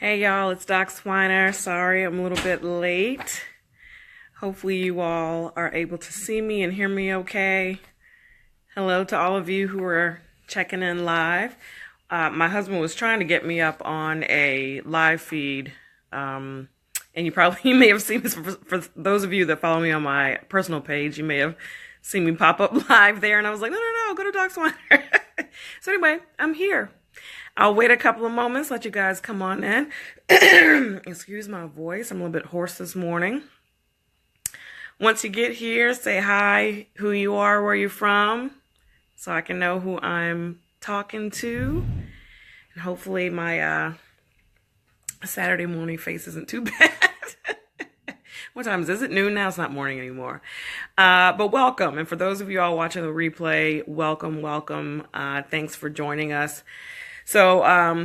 Hey y'all, it's Doc Swiner. Sorry I'm a little bit late. Hopefully you all are able to see me and hear me okay. Hello to all of you who are checking in live. My husband was trying to get me up on a live feed. And you may have seen this for those of you that follow me on my personal page. You may have seen me pop up live there. And I was like, no, go to Doc Swiner. So anyway, I'm here. I'll wait a couple of moments, let you guys come on in. Excuse my voice, I'm a little bit hoarse this morning. Once you get here, say hi, who you are, where you're from, so I can know who I'm talking to. And hopefully my Saturday morning face isn't too bad. What time is it? Is it noon now? It's not morning anymore. But welcome. And for those of you all watching the replay, welcome. Thanks for joining us. So,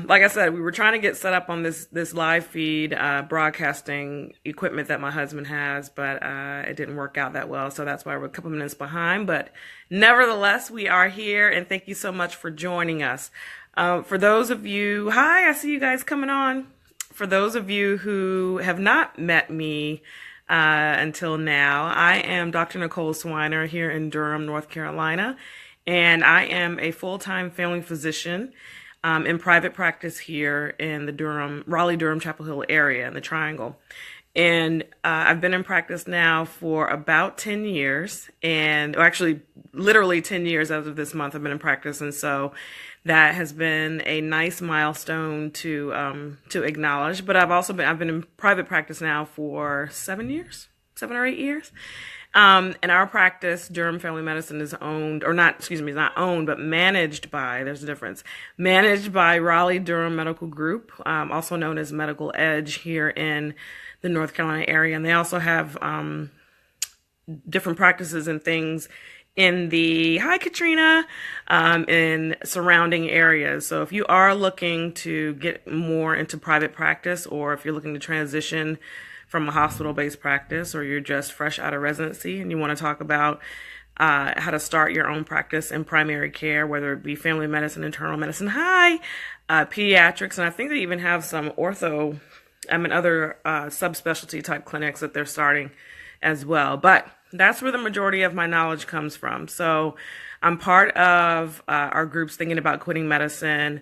like I said, we were trying to get set up on this live feed, broadcasting equipment that my husband has, but, it didn't work out that well. So that's why we're a couple minutes behind, but nevertheless, we are here and thank you so much for joining us. For those of you, hi, I see you guys coming on. For those of you who have not met me, until now, I am Dr. Nicole Swiner here in Durham, North Carolina, and I am a full-time family physician in private practice here in the Raleigh-Durham, Chapel Hill area in the Triangle. And I've been in practice now for about 10 years, or actually literally 10 years as of this month I've been in practice. And so that has been a nice milestone to acknowledge. But I've been in private practice now for 7 or 8 years. And our practice, Durham Family Medicine, is not owned, but managed by, there's a difference, managed by Raleigh-Durham Medical Group, also known as Medical Edge here in the North Carolina area. And they also have different practices and things in the, hi Katrina, in surrounding areas. So if you are looking to get more into private practice, or if you're looking to transition from a hospital-based practice, or you're just fresh out of residency and you want to talk about how to start your own practice in primary care, whether it be family medicine, internal medicine, pediatrics, and I think they even have some other subspecialty type clinics that they're starting as well. But that's where the majority of my knowledge comes from. So I'm part of our groups thinking about quitting medicine,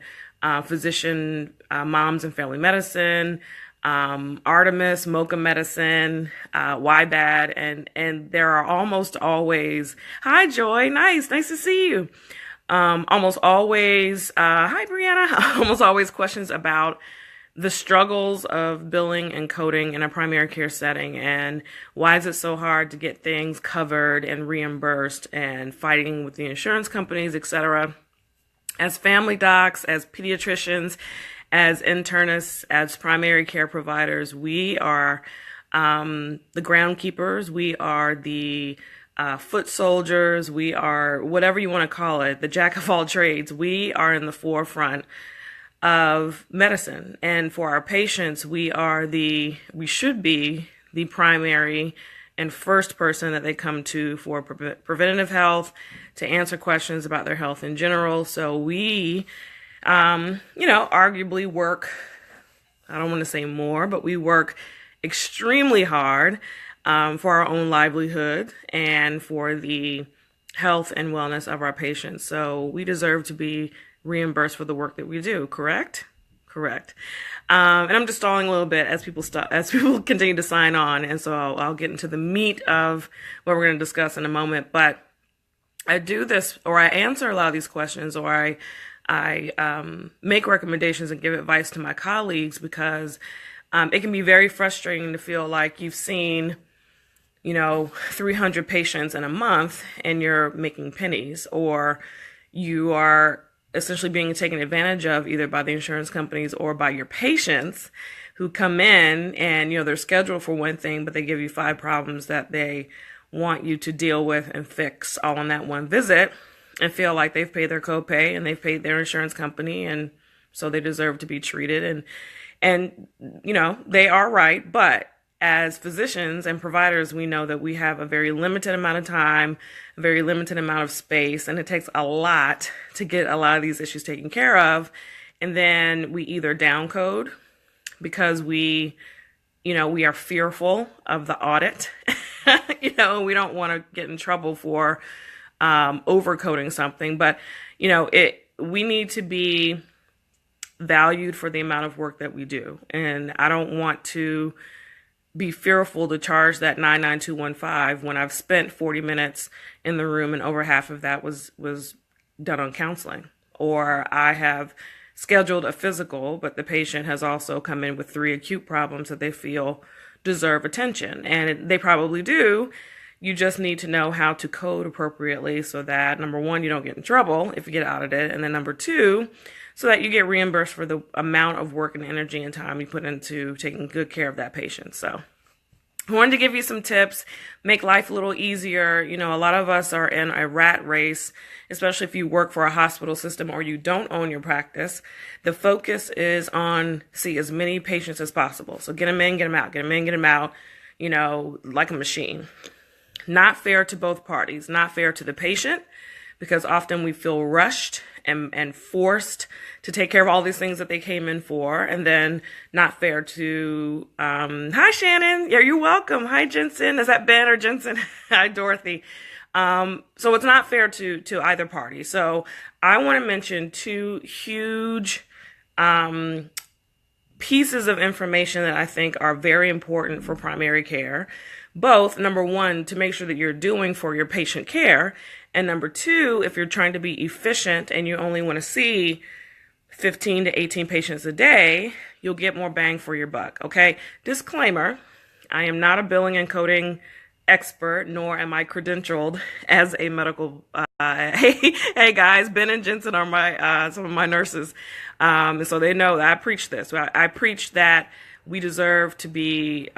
physician moms and family medicine, Artemis, Mocha Medicine, YBAD, and there are almost always, hi Joy, nice to see you. Almost always, hi Brianna, almost always questions about the struggles of billing and coding in a primary care setting, and why is it so hard to get things covered and reimbursed, and fighting with the insurance companies, etc. As family docs, as pediatricians, as internists, as primary care providers, we are the groundkeepers, we are the foot soldiers, we are whatever you want to call it, the jack of all trades. We are in the forefront of medicine. And for our patients, we should be the primary and first person that they come to for preventative health, to answer questions about their health in general. So we arguably work, I don't want to say more, but we work extremely hard for our own livelihood and for the health and wellness of our patients. So we deserve to be reimbursed for the work that we do, correct? Correct. And I'm just stalling a little bit as people continue to sign on. And so I'll get into the meat of what we're going to discuss in a moment. But I do this, or I answer a lot of these questions, or I make recommendations and give advice to my colleagues, because it can be very frustrating to feel like you've seen 300 patients in a month and you're making pennies, or you are essentially being taken advantage of either by the insurance companies or by your patients who come in and, they're scheduled for one thing, but they give you 5 problems that they want you to deal with and fix all in that one visit, and feel like they've paid their copay and they've paid their insurance company, and so they deserve to be treated. And they are right, but as physicians and providers, we know that we have a very limited amount of time, a very limited amount of space, and it takes a lot to get a lot of these issues taken care of. And then we either downcode because we are fearful of the audit. We don't want to get in trouble for overcoding something, but we need to be valued for the amount of work that we do. And I don't want to be fearful to charge that 99215 when I've spent 40 minutes in the room and over half of that was done on counseling. Or I have scheduled a physical, but the patient has also come in with 3 acute problems that they feel deserve attention. And they probably do. You just need to know how to code appropriately so that, number one, you don't get in trouble if you get audited. And then number 2, so that you get reimbursed for the amount of work and energy and time you put into taking good care of that patient. So I wanted to give you some tips, make life a little easier. A lot of us are in a rat race, especially if you work for a hospital system or you don't own your practice. The focus is on see as many patients as possible. So get them in, get them out, get them in, get them out, like a machine. Not fair to both parties, not fair to the patient, because often we feel rushed and forced to take care of all these things that they came in for, and then not fair to, hi Shannon, yeah, you're welcome. Hi Jensen, is that Ben or Jensen? Hi Dorothy. So it's not fair to either party. So I want to mention 2 huge pieces of information that I think are very important for primary care. Both, number 1, to make sure that you're doing for your patient care, and number 2, if you're trying to be efficient and you only want to see 15 to 18 patients a day, you'll get more bang for your buck, okay? Disclaimer, I am not a billing and coding expert, nor am I credentialed as a medical, hey guys, Ben and Jensen are my some of my nurses, and so they know that I preach this. I preach that we deserve to be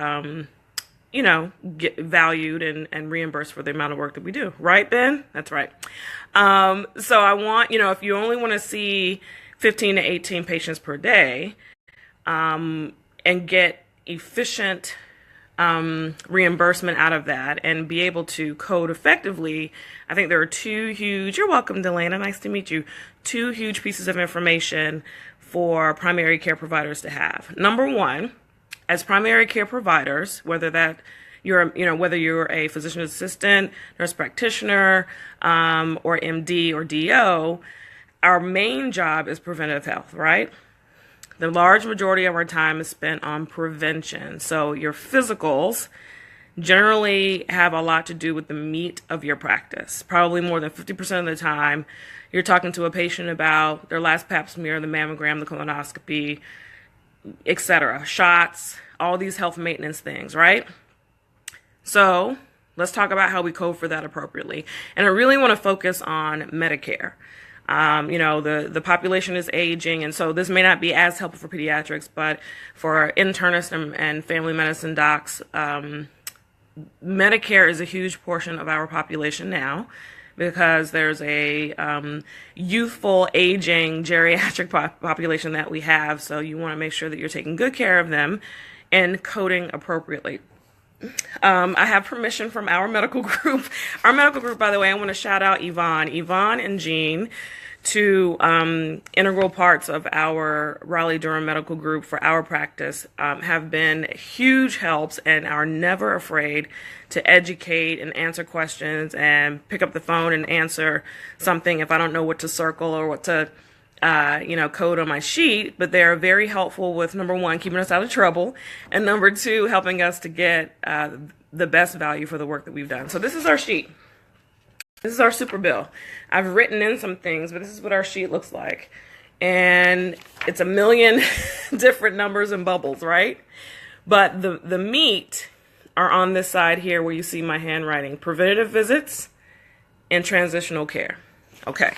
get valued and reimbursed for the amount of work that we do. Right, Ben? That's right. So I want, if you only want to see 15 to 18 patients per day, and get efficient reimbursement out of that and be able to code effectively, I think there are 2 huge, you're welcome, Delana, nice to meet you, 2 huge pieces of information for primary care providers to have. Number 1, as primary care providers, whether you're a physician assistant, nurse practitioner, or MD or DO, our main job is preventive health, right? The large majority of our time is spent on prevention. So your physicals generally have a lot to do with the meat of your practice. Probably more than 50% of the time, you're talking to a patient about their last pap smear, the mammogram, the colonoscopy, etc., shots, all these health maintenance things, right? So let's talk about how we code for that appropriately. And I really want to focus on Medicare. The population is aging, and so this may not be as helpful for pediatrics, but for internists and family medicine docs, Medicare is a huge portion of our population now, because there's a youthful, aging, geriatric population that we have. So you want to make sure that you're taking good care of them and coding appropriately. I have permission from our medical group. Our medical group, by the way, I want to shout out Yvonne and Jean, two integral parts of our Raleigh-Durham medical group for our practice, have been huge helps and are never afraid to educate and answer questions and pick up the phone and answer something if I don't know what to circle or what to code on my sheet. But they're very helpful with, number 1, keeping us out of trouble, and number 2, helping us to get the best value for the work that we've done. So this is our sheet. This is our super bill. I've written in some things, but this is what our sheet looks like. And it's a million different numbers and bubbles, right? But the meat are on this side here where you see my handwriting: preventative visits and transitional care. Okay.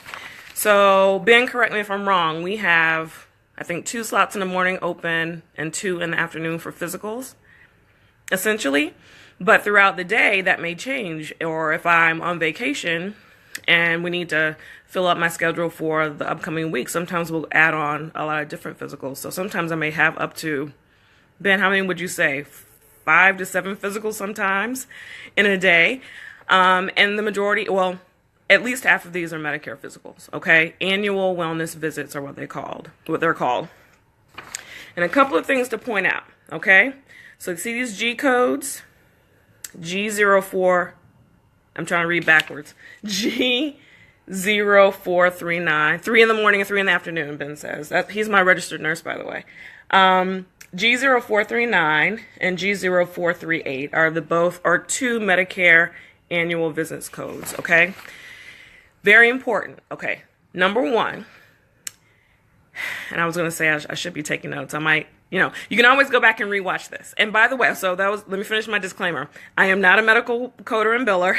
So, Ben, correct me if I'm wrong. We have, I think, 2 slots in the morning open and 2 in the afternoon for physicals, essentially. But throughout the day, that may change. Or if I'm on vacation and we need to fill up my schedule for the upcoming week, sometimes we'll add on a lot of different physicals. So sometimes I may have up to, Ben, how many would you say? 5 to 7 physicals sometimes in a day. And the majority, well, at least half of these are Medicare physicals, okay? Annual wellness visits are what they're called. And a couple of things to point out, okay? So you see these G codes, G04, I'm trying to read backwards, G0439, 3 in the morning and 3 in the afternoon, Ben says. He's my registered nurse, by the way. G0439 and G0438 are two Medicare annual visits codes, okay? Very important, okay? Number one, and I was going to say I should be taking notes. I might, you can always go back and rewatch this. And by the way, let me finish my disclaimer. I am not a medical coder and biller.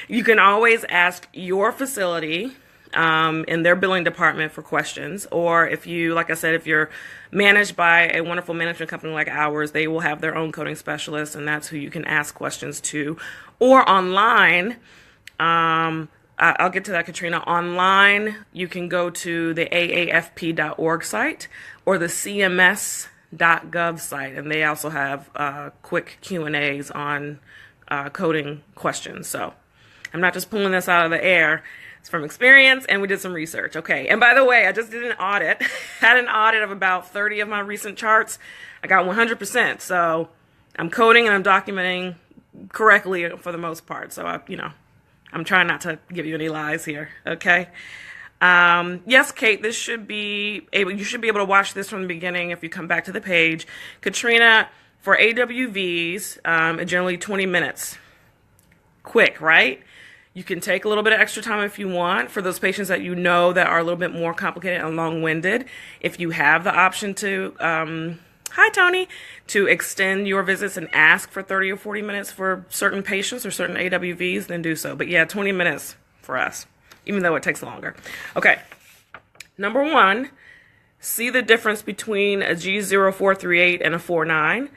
You can always ask your facility in their billing department for questions. Or if you, like I said, if you're managed by a wonderful management company like ours, they will have their own coding specialist, and that's who you can ask questions to. Or online, I'll get to that, Katrina. Online, you can go to the aafp.org site or the cms.gov site, and they also have quick Q&As on coding questions. So I'm not just pulling this out of the air. It's from experience, and we did some research. Okay, and by the way, I just did an audit. Had an audit of about 30 of my recent charts. I got 100%. So I'm coding and I'm documenting correctly for the most part. So, I'm trying not to give you any lies here, okay? Yes, Kate, you should be able to watch this from the beginning if you come back to the page. Katrina, for AWVs, generally 20 minutes. Quick, right? You can take a little bit of extra time if you want for those patients that you know that are a little bit more complicated and long-winded. If you have the option to, hi, Tony, to extend your visits and ask for 30 or 40 minutes for certain patients or certain AWVs, then do so. But yeah, 20 minutes for us, even though it takes longer. Okay, number one, see the difference between a G0438 and a 49.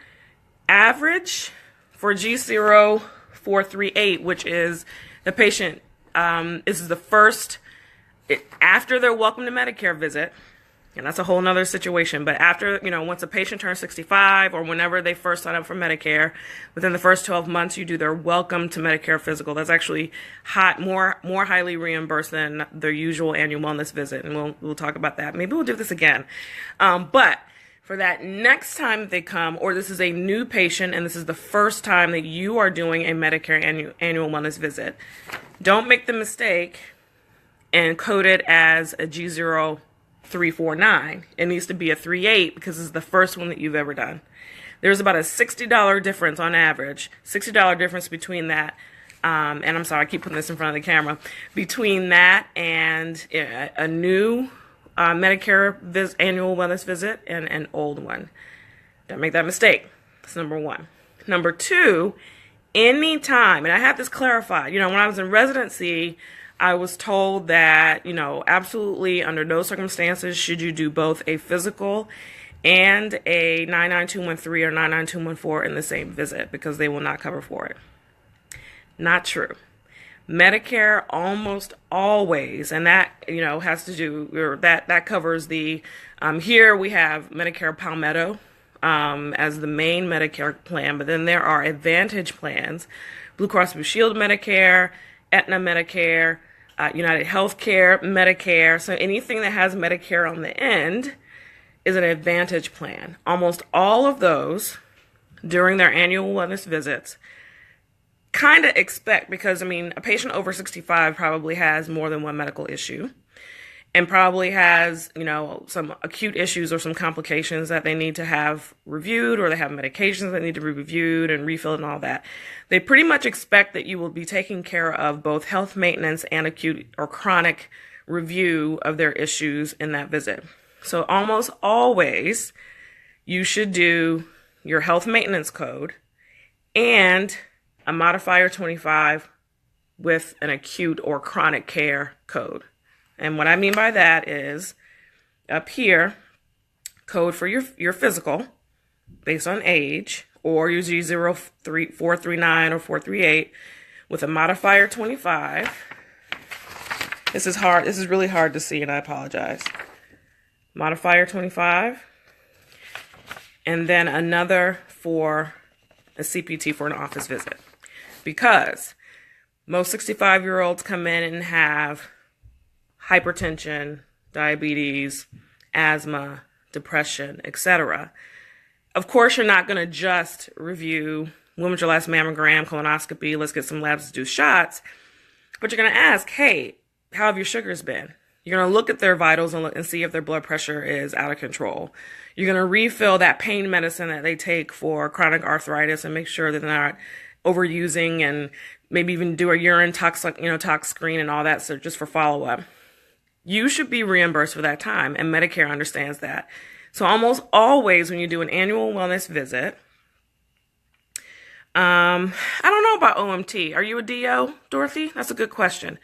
Average for G0438, which is the patient, is the first, after their welcome to Medicare visit, and that's a whole nother situation. But after, once a patient turns 65 or whenever they first sign up for Medicare, within the first 12 months, you do their welcome to Medicare physical. That's actually more highly reimbursed than their usual annual wellness visit. And we'll talk about that. Maybe we'll do this again. But for that next time that they come, or this is a new patient and this is the first time that you are doing a Medicare annual wellness visit, don't make the mistake and code it as a G0349. It needs to be a 38 because it's the first one that you've ever done. There's about a $60 difference on average, $60 difference between that, and I'm sorry, I keep putting this in front of the camera, between that and a new Medicare annual wellness visit and an old one. Don't make that mistake. That's number one. Number two, anytime, and I have this clarified, when I was in residency, I was told that, absolutely under no circumstances should you do both a physical and a 99213 or 99214 in the same visit because they will not cover for it. Not true. Medicare almost always, and that, has to do, or that covers the, here we have Medicare Palmetto as the main Medicare plan, but then there are Advantage plans, Blue Cross Blue Shield Medicare, Aetna Medicare, United Healthcare, Medicare. So anything that has Medicare on the end is an Advantage plan. Almost all of those during their annual wellness visits kind of expect, because a patient over 65 probably has more than one medical issue and probably has, some acute issues or some complications that they need to have reviewed, or they have medications that need to be reviewed and refilled and all that. They pretty much expect that you will be taking care of both health maintenance and acute or chronic review of their issues in that visit. So almost always you should do your health maintenance code and a modifier 25 with an acute or chronic care code. And what I mean by that is up here, code for your physical based on age, or your G0439 or 438 with a modifier 25. This is hard. This is really hard to see, and I apologize. Modifier 25. And then another for a CPT for an office visit. Because most 65-year-olds come in and have hypertension, diabetes, asthma, depression, etc. Of course, you're not going to just review when was your last mammogram, colonoscopy, let's get some labs to do shots, but you're going to ask, hey, how have your sugars been? You're going to look at their vitals and see if their blood pressure is out of control. You're going to refill that pain medicine that they take for chronic arthritis and make sure that they're not overusing, and maybe even do a urine tox screen and all that, so just for follow-up. You should be reimbursed for that time, and Medicare understands that. So almost always when you do an annual wellness visit, I don't know about OMT. Are you a DO, Dorothy? That's a good question.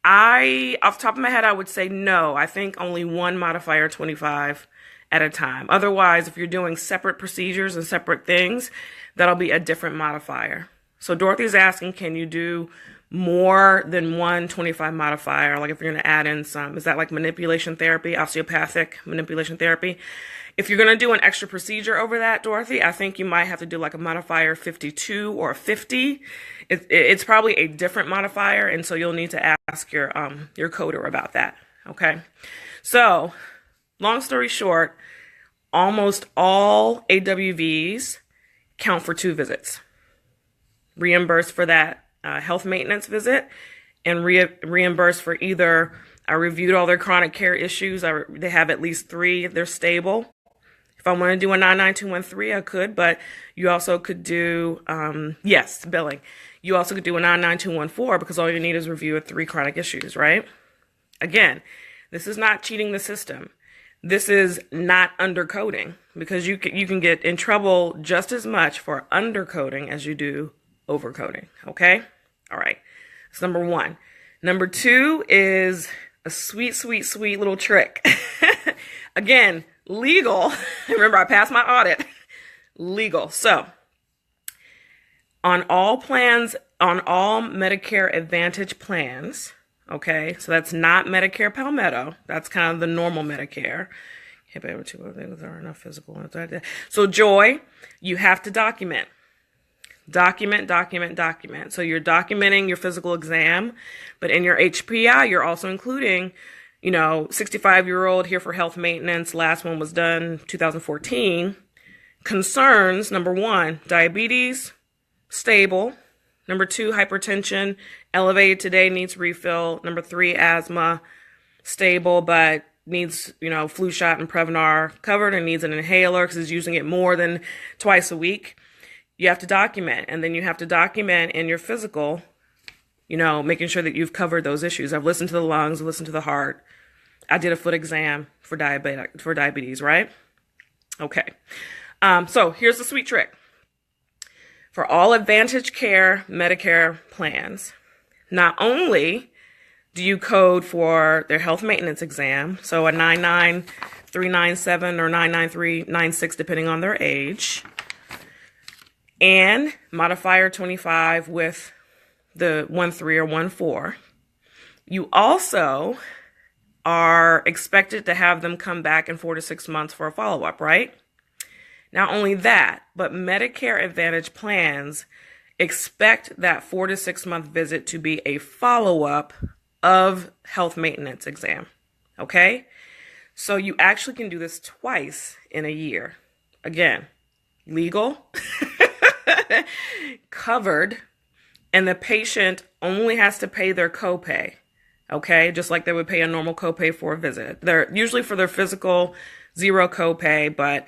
Off the top of my head, I would say no. I think only one modifier 25 at a time. Otherwise, if you're doing separate procedures and separate things, that'll be a different modifier. So Dorothy's asking, can you do more than one 25 modifier? Like if you're going to add in some, is that like manipulation therapy, osteopathic manipulation therapy? If you're going to do an extra procedure over that, Dorothy, I think you might have to do like a modifier 52 or 50. It's probably a different modifier, and so you'll need to ask your coder about that. Okay. So, long story short, almost all AWVs count for 2 visits. Reimbursed for that health maintenance visit, and reimbursed for either I reviewed all their chronic care issues, they have at least 3, they're stable. If I want to do a 99213, I could, but you also could do, billing. You also could do a 99214 because all you need is review of 3 chronic issues, right? Again, this is not cheating the system. This is not undercoding, because you can get in trouble just as much for undercoding as you do overcoding, okay? All right, that's number 1. Number 2 is a sweet, sweet, sweet little trick. Again, legal. Remember, I passed my audit. Legal. So, on all plans, on all Medicare Advantage plans, okay, so that's not Medicare Palmetto. That's kind of the normal Medicare. There are enough physical ones. So, Joy, you have to document. Document. So you're documenting your physical exam, but in your HPI, you're also including, 65-year-old here for health maintenance. Last one was done 2014. Concerns, number 1, diabetes, stable. Number 2, hypertension, elevated today, needs refill. Number 3, asthma, stable, but needs, flu shot and Prevnar covered, and needs an inhaler because he's using it more than twice a week. You have to document, and then you have to document in your physical, making sure that you've covered those issues. I've listened to the lungs, I've listened to the heart. I did a foot exam for diabetes, right? Okay. So here's the sweet trick. For all Advantage Care Medicare plans, not only do you code for their health maintenance exam, so a 99397 or 99396, depending on their age, and modifier 25 with the 13 or 14, you also are expected to have them come back in 4 to 6 months for a follow-up, right? Not only that, but Medicare Advantage plans expect that 4 to 6 month visit to be a follow-up of health maintenance exam, okay? So you actually can do this twice in a year. Again, legal, covered, and the patient only has to pay their copay, okay? Just like they would pay a normal copay for a visit. They're usually for their physical, 0 copay, but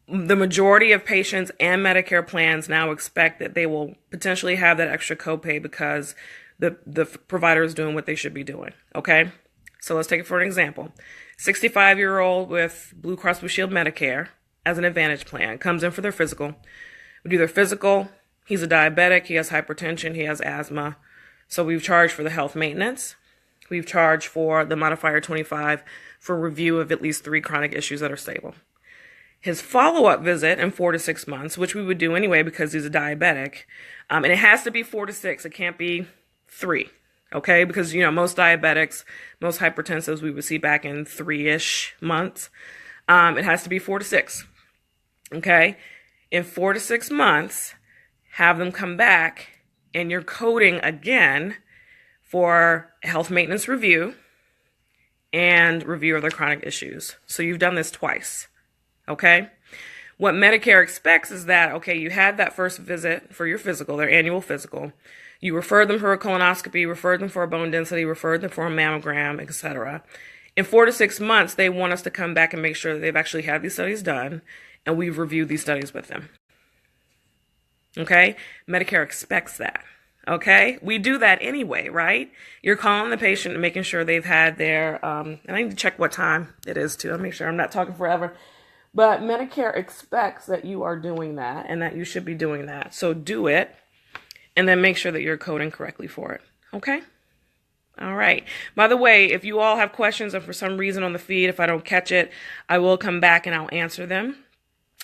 the majority of patients and Medicare plans now expect that they will potentially have that extra copay because the provider is doing what they should be doing, okay? So let's take it for an example. 65-year-old with Blue Cross Blue Shield Medicare as an Advantage plan comes in for their physical. We do their physical. He's a diabetic. He has hypertension. He has asthma. So we've charged for the health maintenance. We've charged for the modifier 25 for review of at least 3 chronic issues that are stable. His follow-up visit in 4 to 6 months, which we would do anyway because he's a diabetic, and it has to be 4 to 6. It can't be 3, okay? Because, most diabetics, most hypertensives we would see back in 3-ish months. It has to be 4 to 6, okay? In 4 to 6 months, have them come back, and you're coding again for health maintenance review and review of their chronic issues. So you've done this twice, okay? What Medicare expects is that, okay, you had that first visit for your physical, their annual physical. You referred them for a colonoscopy, referred them for a bone density, referred them for a mammogram, etc. In 4 to 6 months, they want us to come back and make sure that they've actually had these studies done, and we've reviewed these studies with them. Okay? Medicare expects that. Okay? We do that anyway, right? You're calling the patient and making sure they've had their, and I need to check what time it is too. I'll make sure I'm not talking forever. But Medicare expects that you are doing that and that you should be doing that. So do it and then make sure that you're coding correctly for it. Okay? All right. By the way, if you all have questions or for some reason on the feed, if I don't catch it, I will come back and I'll answer them.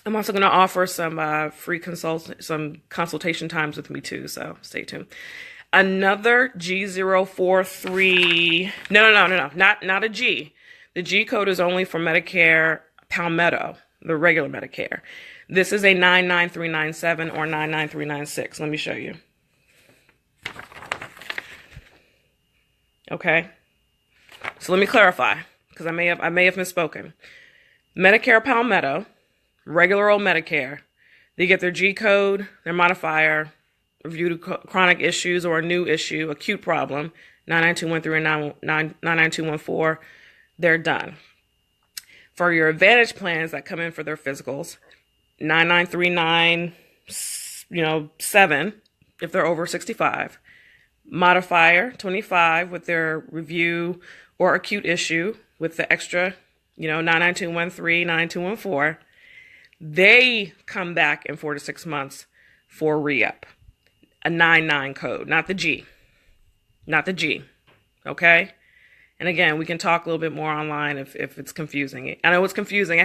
I'm also going to offer some free some consultation times with me too, so stay tuned. Another G043, no, not a G. The G code is only for Medicare Palmetto, the regular Medicare. This is a 99397 or 99396. Let me show you. Okay, so let me clarify, because I may have misspoken. Medicare Palmetto, regular old Medicare, they get their G code, their modifier, review to chronic issues or a new issue, acute problem, 99213 and 99214, they're done. For your Advantage plans that come in for their physicals, 9939, if they're over 65. Modifier, 25 with their review or acute issue with the extra, 99213, 99214. They come back in 4 to 6 months for re-up. A 99 code, not the G. Not the G. Okay? And again, we can talk a little bit more online if it's confusing. I know it's confusing.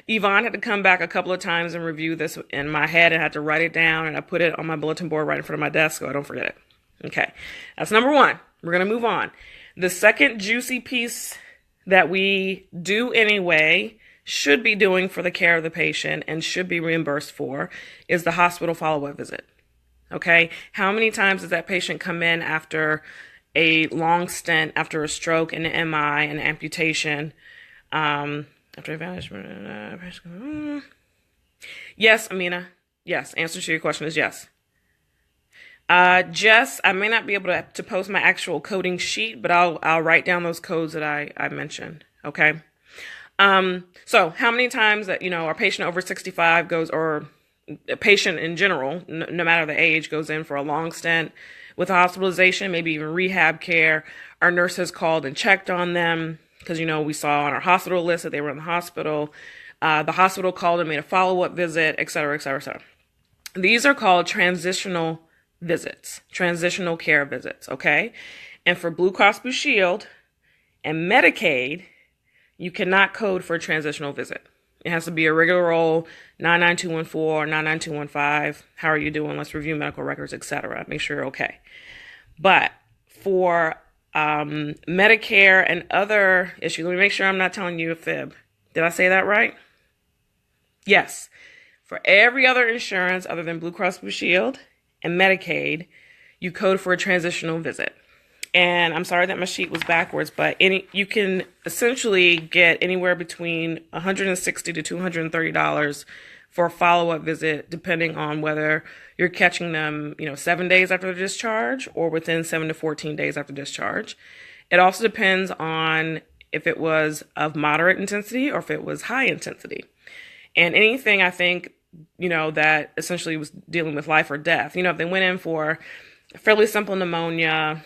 Yvonne had to come back a couple of times and review this in my head and I had to write it down, and I put it on my bulletin board right in front of my desk so I don't forget it. Okay, that's number one. We're going to move on. The second juicy piece that we do anyway, should be doing for the care of the patient and should be reimbursed for, is the hospital follow-up visit. Okay, how many times does that patient come in after a long stint, after a stroke, an MI, an amputation, after evaluation? Yes, Amina. Yes, answer to your question is yes. Jess, I may not be able to post my actual coding sheet, but I'll write down those codes that I mentioned. Okay. So how many times that, our patient over 65 goes, or a patient in general, no matter the age, goes in for a long stint with a hospitalization, maybe even rehab care. Our nurse has called and checked on them because, we saw on our hospital list that they were in the hospital. The hospital called and made a follow-up visit, et cetera, et cetera, et cetera. These are called transitional visits, transitional care visits, okay? And for Blue Cross Blue Shield and Medicaid, you cannot code for a transitional visit. It has to be a regular old 99214 or 99215. How are you doing? Let's review medical records, etc. Make sure you're okay. But for Medicare and other issues, let me make sure I'm not telling you a fib. Did I say that right? Yes. For every other insurance other than Blue Cross Blue Shield and Medicaid, you code for a transitional visit. And I'm sorry that my sheet was backwards, but you can essentially get anywhere between $160 to $230 for a follow-up visit, depending on whether you're catching them, 7 days after their discharge or within 7 to 14 days after discharge. It also depends on if it was of moderate intensity or if it was high intensity. And anything, I think, that essentially was dealing with life or death. If they went in for a fairly simple pneumonia,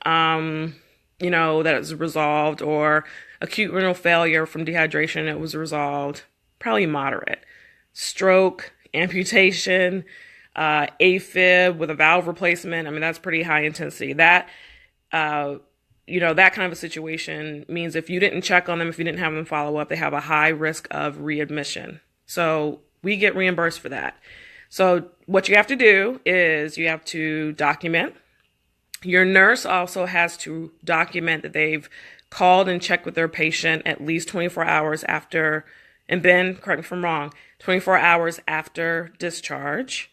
that it was resolved, or acute renal failure from dehydration, it was resolved, probably moderate. Stroke, amputation, AFib with a valve replacement, that's pretty high intensity. That, that kind of a situation means if you didn't check on them, if you didn't have them follow up, they have a high risk of readmission. So we get reimbursed for that. So what you have to do is you have to document. Your nurse also has to document that they've called and checked with their patient at least 24 hours after, and Ben, correct me if I'm wrong, 24 hours after discharge.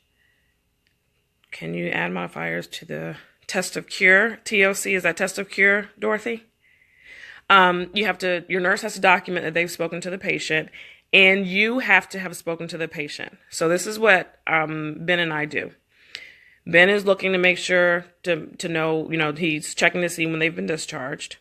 Can you add modifiers to the test of cure? TOC, is that test of cure, Dorothy? Your nurse has to document that they've spoken to the patient, and you have to have spoken to the patient. So this is what Ben and I do. Ben is looking to make sure to know, he's checking to see when they've been discharged.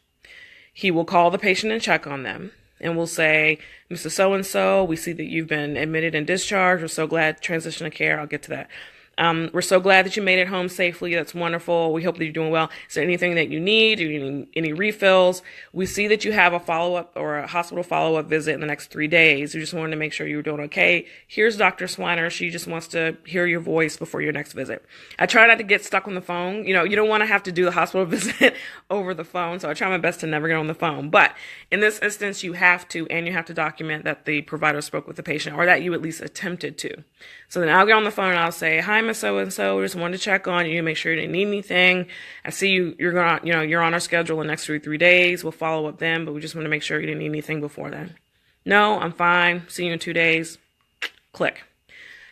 He will call the patient and check on them, and we'll say, Mr. So-and-so, we see that you've been admitted and discharged. We're so glad, transitional care, I'll get to that. We're so glad that you made it home safely. That's wonderful. We hope that you're doing well. Is there anything that you need? Do you need any refills? We see that you have a follow-up or a hospital follow-up visit in the next 3 days. We just wanted to make sure you were doing okay. Here's Dr. Swiner. She just wants to hear your voice before your next visit. I try not to get stuck on the phone. You don't want to have to do the hospital visit over the phone, so I try my best to never get on the phone. But in this instance, you have to document that the provider spoke with the patient, or that you at least attempted to. So then I'll get on the phone and I'll say, hi, Miss So-and-so, just wanted to check on you, make sure you didn't need anything. I see you're on our schedule in the next 3 days. We'll follow up then, but we just want to make sure you didn't need anything before then. No, I'm fine. See you in 2 days. Click.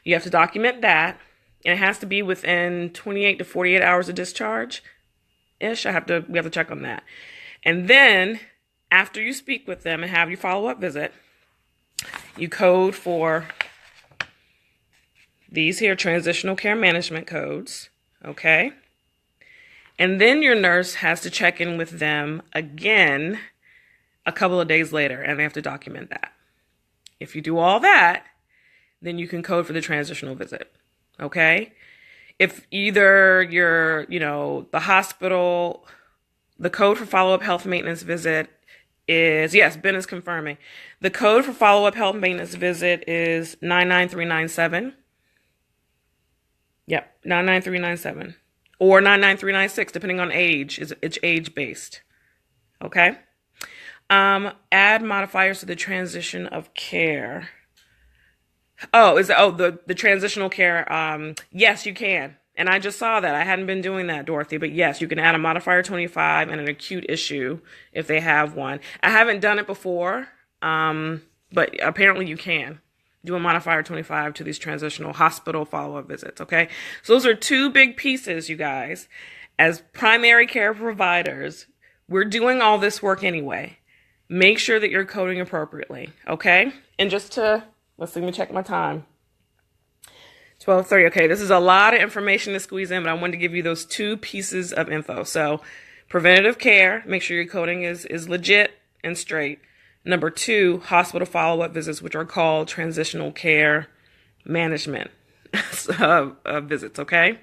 You have to document that, and it has to be within 28 to 48 hours of discharge-ish. We have to check on that. And then, after you speak with them and have your follow-up visit, you code for these here transitional care management codes, okay? And then your nurse has to check in with them again a couple of days later, and they have to document that. If you do all that, then you can code for the transitional visit, okay? If either the hospital, the code for follow-up health maintenance visit is, yes, Ben is confirming. The code for follow-up health maintenance visit is 99397. Yep, 99397 or 99396, depending on age. It's age-based. Okay? Add modifiers to the transition of care. The transitional care. Yes, you can. And I just saw that. I hadn't been doing that, Dorothy. But yes, you can add a modifier 25 and an acute issue if they have one. I haven't done it before, but apparently you can do a modifier 25 to these transitional hospital follow-up visits, okay? So those are 2 big pieces, you guys. As primary care providers, we're doing all this work anyway. Make sure that you're coding appropriately, okay? And let me check my time. 12:30, okay, this is a lot of information to squeeze in, but I wanted to give you those 2 pieces of info. So preventative care, make sure your coding is legit and straight. Number 2, hospital follow-up visits, which are called transitional care management visits, okay?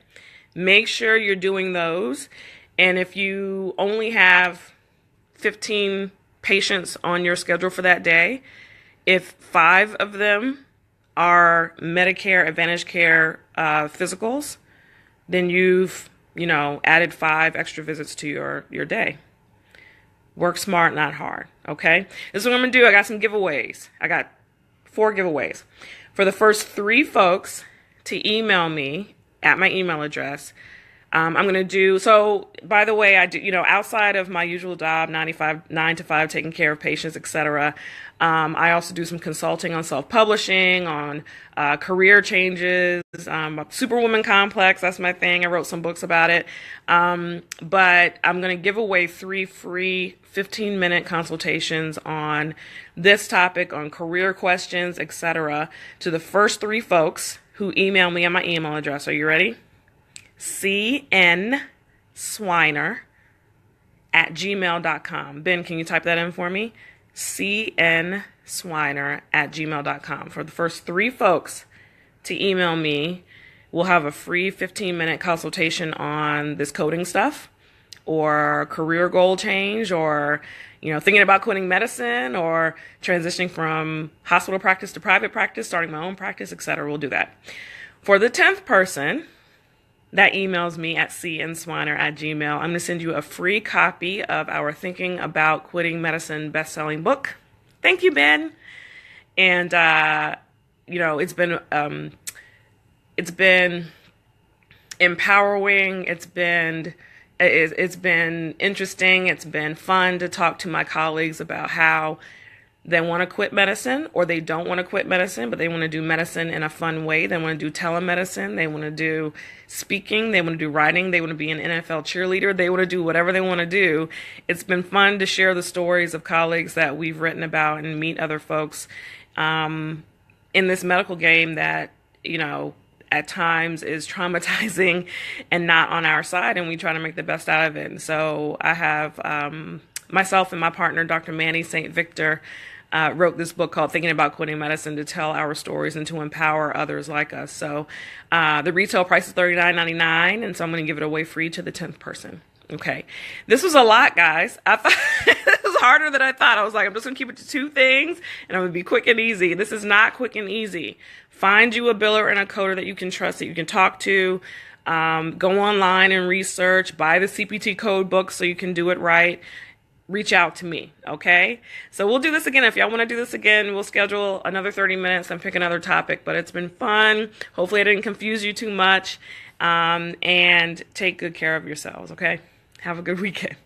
Make sure you're doing those. And if you only have 15 patients on your schedule for that day, if 5 of them are Medicare Advantage Care physicals, then you've, added 5 extra visits to your day. Work smart, not hard, okay? This is what I'm going to do. I got some giveaways. I got 4 giveaways. For the first 3 folks to email me at my email address, I'm going to do, so by the way, I do, outside of my usual job, 9 to 5, taking care of patients, etc. I also do some consulting on self-publishing, on career changes, Superwoman Complex, that's my thing. I wrote some books about it. But I'm going to give away 3 free 15-minute consultations on this topic, on career questions, etc. to the first 3 folks who email me on my email address. Are you ready? cnswiner@gmail.com. Ben, can you type that in for me? cnswiner@gmail.com. For the first 3 folks to email me, we'll have a free 15-minute consultation on this coding stuff, or career goal change, or thinking about quitting medicine, or transitioning from hospital practice to private practice, starting my own practice, etc. We'll do that. For the 10th person that emails me at cnswiner@gmail, I'm going to send you a free copy of our Thinking About Quitting Medicine best-selling book. Thank you, Ben. And, it's been empowering. It's been interesting. It's been fun to talk to my colleagues about how they want to quit medicine, or they don't want to quit medicine, but they want to do medicine in a fun way. They want to do telemedicine. They want to do speaking. They want to do writing. They want to be an NFL cheerleader. They want to do whatever they want to do. It's been fun to share the stories of colleagues that we've written about and meet other folks in this medical game that, you know, at times is traumatizing and not on our side, and we try to make the best out of it. And so I have myself and my partner, Dr. Manny St. Victor, wrote this book called Thinking About Quitting Medicine to tell our stories and to empower others like us. So the retail price is $39.99, and so I'm going to give it away free to the 10th person. Okay. This was a lot, guys. I thought it was harder than I thought. I was like, I'm just going to keep it to 2 things, and I'm going to be quick and easy. This is not quick and easy. Find you a biller and a coder that you can trust, that you can talk to. Go online and research. Buy the CPT code book so you can do it right. Reach out to me, okay? So we'll do this again. If y'all want to do this again, we'll schedule another 30 minutes and pick another topic. But it's been fun. Hopefully I didn't confuse you too much. And take good care of yourselves, okay? Have a good weekend.